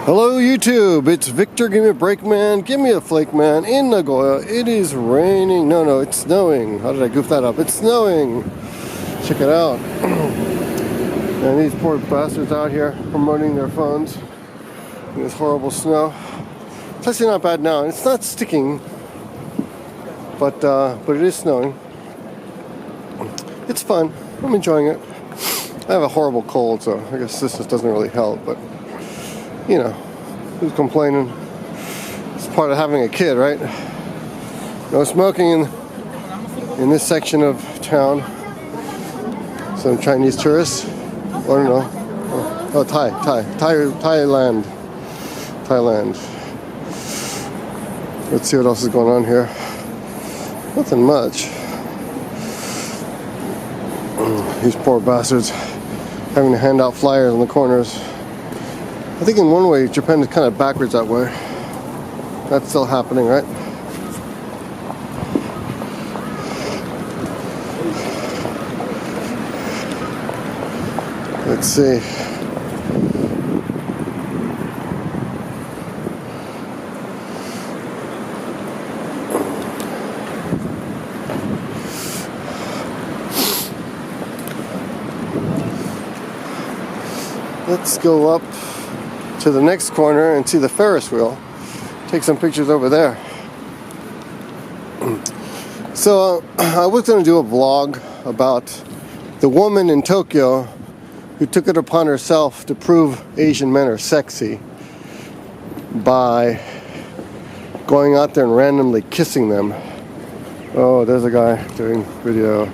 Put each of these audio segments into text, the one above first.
Hello YouTube, it's Victor GimmeABreakman, give me a flake man in Nagoya. It is raining, no, it's snowing. How did I goof that up? It's snowing. Check it out. And these poor bastards out here promoting their phones in this horrible snow. It's actually not bad now. It's not sticking, but it is snowing. It's fun. I'm enjoying it. I have a horrible cold, so I guess this just doesn't really help, but you know, who's complaining? It's part of having a kid, right? No smoking in this section of town. Some Chinese tourists, or no? Oh, Thailand. Let's see what else is going on here. Nothing much. These poor bastards having to hand out flyers in the corners. I think in one way Japan is kind of backwards that way. That's still happening, right? Let's see. Let's go up to the next corner and see the Ferris wheel. Take some pictures over there. So I was going to do a vlog about the woman in Tokyo who took it upon herself to prove Asian men are sexy by going out there and randomly kissing them. Oh, there's a guy doing video.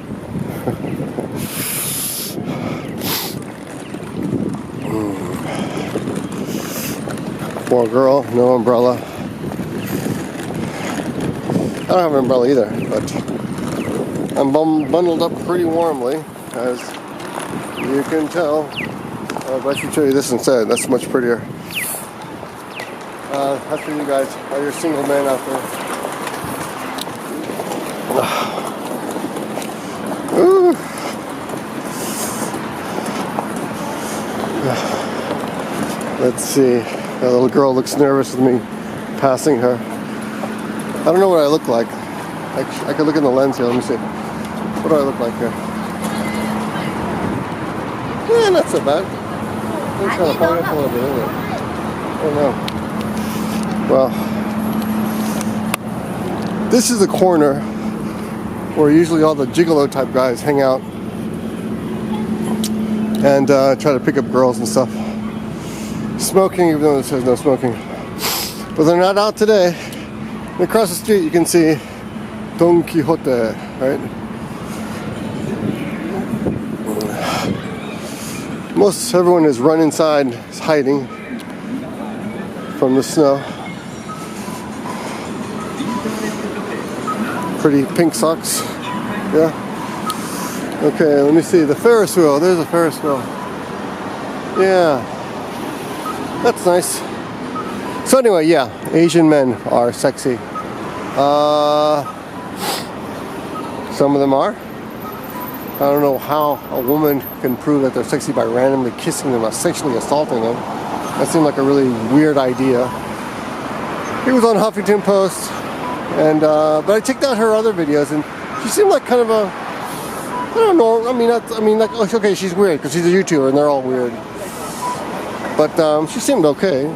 Poor girl, no umbrella. I don't have an umbrella either, but I'm bundled up pretty warmly, as you can tell. But I should show you this instead. That's much prettier. That's for you guys, all your single men out there. Ooh. Let's see. That little girl looks nervous with me passing her. I don't know what I look like. I could look in the lens here. Let me see. What do I look like here? Yeah, not so bad. It's kind of fogging up a little bit, isn't it? I don't know. Well, this is a corner where usually all the gigolo type guys hang out and try to pick up girls and stuff. Smoking, even though it says no smoking. But they're not out today. And across the street you can see Don Quixote, right? Most everyone is run inside, is hiding from the snow. Pretty pink socks. Yeah. Okay, let me see. The Ferris wheel. There's a Ferris wheel. Yeah. That's nice. So anyway, yeah, Asian men are sexy. Some of them are. I don't know how a woman can prove that they're sexy by randomly kissing them or sexually assaulting them. That seemed like a really weird idea. It was on Huffington Post, and but I checked out her other videos, and she seemed like kind of a, I don't know. I mean, like okay, she's weird because she's a YouTuber, and they're all weird. But she seemed okay.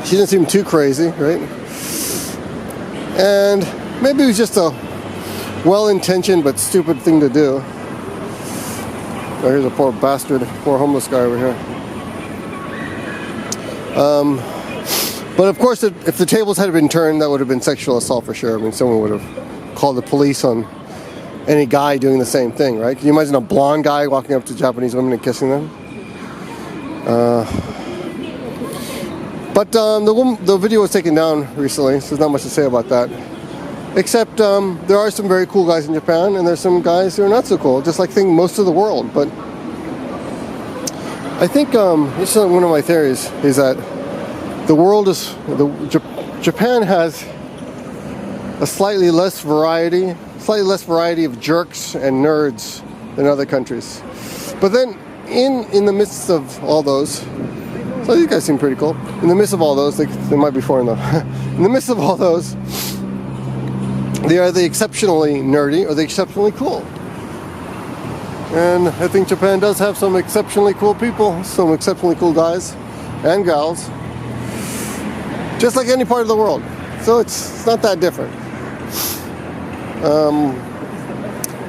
She didn't seem too crazy, right? And maybe it was just a well-intentioned but stupid thing to do. Oh, here's a poor bastard, poor homeless guy over here. But of course, if the tables had been turned, that would have been sexual assault for sure. I mean, someone would have called the police on any guy doing the same thing, right? Can you imagine a blonde guy walking up to Japanese women and kissing them? But the video was taken down recently, so there's not much to say about that. Except there are some very cool guys in Japan, and there's some guys who are not so cool, just like most of the world. But I think this is one of my theories, is that the world is Japan has a slightly less variety of jerks and nerds than other countries. But then in the midst of all those, So these guys seem pretty cool. In the midst of all those, they might be foreign though. In the midst of all those, they are the exceptionally nerdy or the exceptionally cool. And I think Japan does have some exceptionally cool people, some exceptionally cool guys and gals, just like any part of the world. So it's not that different.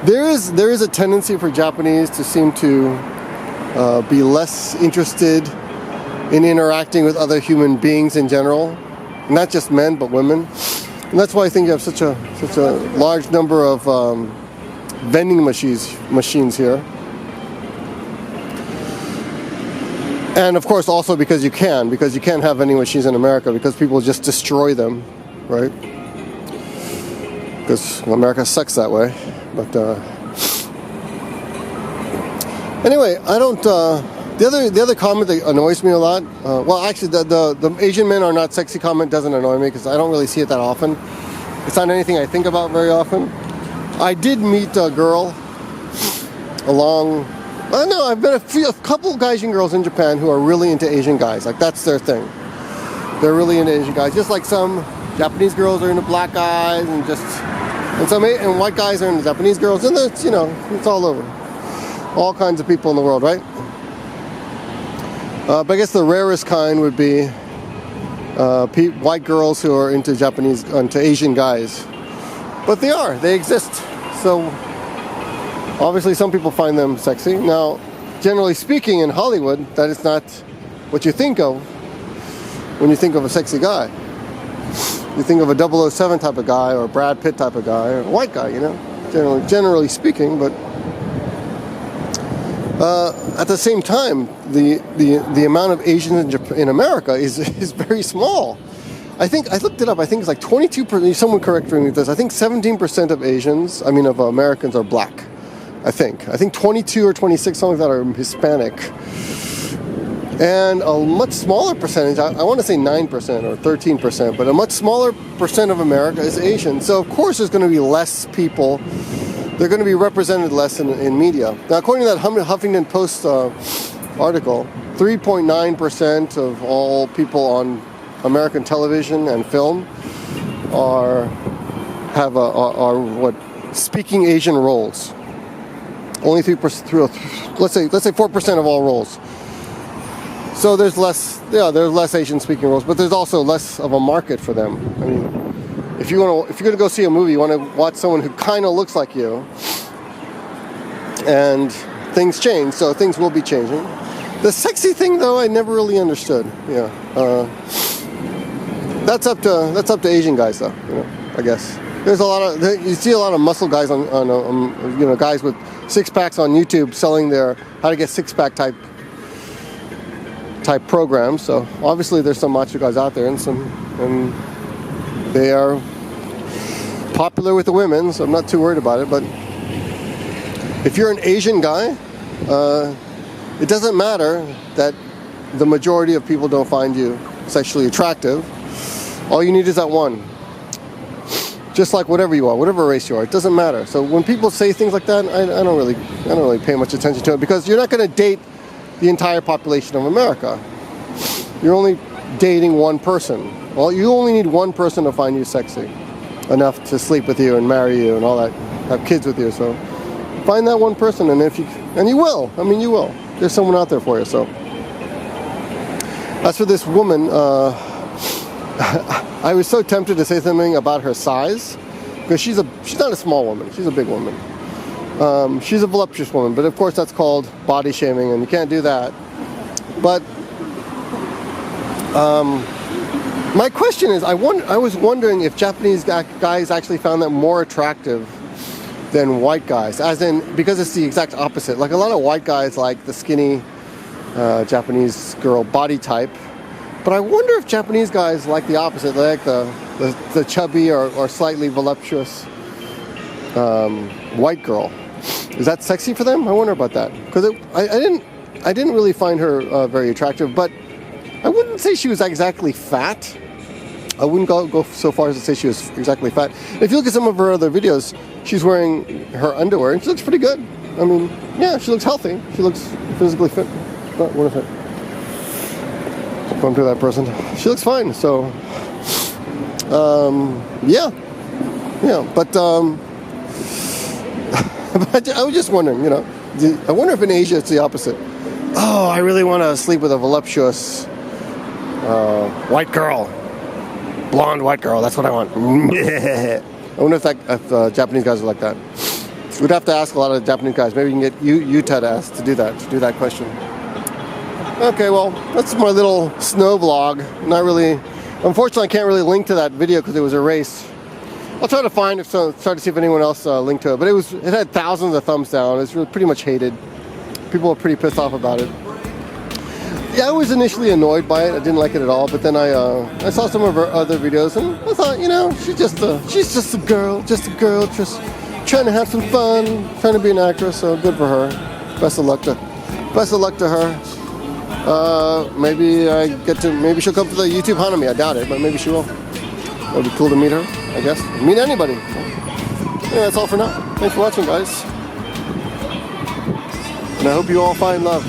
There is a tendency for Japanese to seem to be less interested in interacting with other human beings in general, not just men but women. And that's why I think you have such a large number of vending machines here. And of course also because you can't have vending machines in America because people just destroy them, right? Because America sucks that way. But anyway, I don't. The other comment that annoys me a lot. Well, actually, the Asian men are not sexy comment doesn't annoy me because I don't really see it that often. It's not anything I think about very often. I did meet a girl along. I know I've met a couple guys and girls in Japan who are really into Asian guys. Like that's their thing. They're really into Asian guys, just like some Japanese girls are into black guys, and some white guys are into Japanese girls, and it's it's all over. All kinds of people in the world, right? But I guess the rarest kind would be white girls who are into Asian guys. But they exist. So obviously some people find them sexy. Now, generally speaking in Hollywood, that is not what you think of when you think of a sexy guy. You think of a 007 type of guy or a Brad Pitt type of guy or a white guy, generally speaking, but at the same time, the amount of Asians in America is very small. I think I looked it up. I think it's like 22%. Someone correct me with this. I think 17% of Americans are black. I think 22 or 26, something like that, are Hispanic, and a much smaller percentage. I want to say 9% or 13%, but a much smaller percent of America is Asian. So of course, there's going to be less people. They're going to be represented less in media. Now, according to that Huffington Post article, 3.9% of all people on American television and film are speaking Asian roles. Only 3%. Let's say 4% of all roles. So there's less. Yeah, there's less Asian speaking roles, but there's also less of a market for them. I mean, if you're gonna go see a movie, you want to watch someone who kind of looks like you. And things change, so things will be changing. The sexy thing, though, I never really understood. Yeah, that's up to Asian guys, though. I guess there's you see a lot of muscle guys on guys with six packs on YouTube selling their how to get six-pack type programs. So obviously there's some macho guys out there, and they are popular with the women. So I'm not too worried about it. But if you're an Asian guy, it doesn't matter that the majority of people don't find you sexually attractive. All you need is that one. Just like whatever you are, whatever race you are, it doesn't matter. So when people say things like that, I don't really pay much attention to it, because you're not going to date the entire population of America. You're only dating one person. Well, you only need one person to find you sexy enough to sleep with you and marry you and all that, have kids with you. So find that one person, and you will. I mean, you will. There's someone out there for you. So as for this woman, I was so tempted to say something about her size, because she's not a small woman. She's a big woman. She's a voluptuous woman, but of course that's called body shaming, and you can't do that. But my question is, I was wondering if Japanese guys actually found that more attractive than white guys, as in, because it's the exact opposite. Like, a lot of white guys like the skinny Japanese girl body type, but I wonder if Japanese guys like the opposite. They like the chubby or slightly voluptuous white girl. Is that sexy for them? I wonder about that, because I didn't really find her very attractive, but I wouldn't say she was exactly fat. I wouldn't go so far as to say she was exactly fat. If you look at some of her other videos, she's wearing her underwear, and she looks pretty good. I mean, yeah, she looks healthy. She looks physically fit. What is it? Bump to that person. She looks fine. So, yeah. But, but I was just wondering, you know, I wonder if in Asia it's the opposite. Oh, I really want to sleep with a voluptuous white girl. Blonde white girl, that's what I want. I wonder if Japanese guys are like that. We'd have to ask a lot of Japanese guys. Maybe we can get Utah to do that question. Okay, well, that's my little snow vlog. Not really, unfortunately I can't really link to that video because it was erased. I'll try to find try to see if anyone else linked to it. But it had thousands of thumbs down. It's really pretty much hated. People were pretty pissed off about it. Yeah, I was initially annoyed by it. I didn't like it at all. But then I saw some of her other videos and I thought, you know, she's just a girl, just trying to have some fun, trying to be an actress. So good for her. Best of luck to her. Maybe she'll come to the YouTube Hanami. I doubt it, but maybe she will. It would be cool to meet her, I guess. Meet anybody. Yeah, that's all for now. Thanks for watching, guys. And I hope you all find love.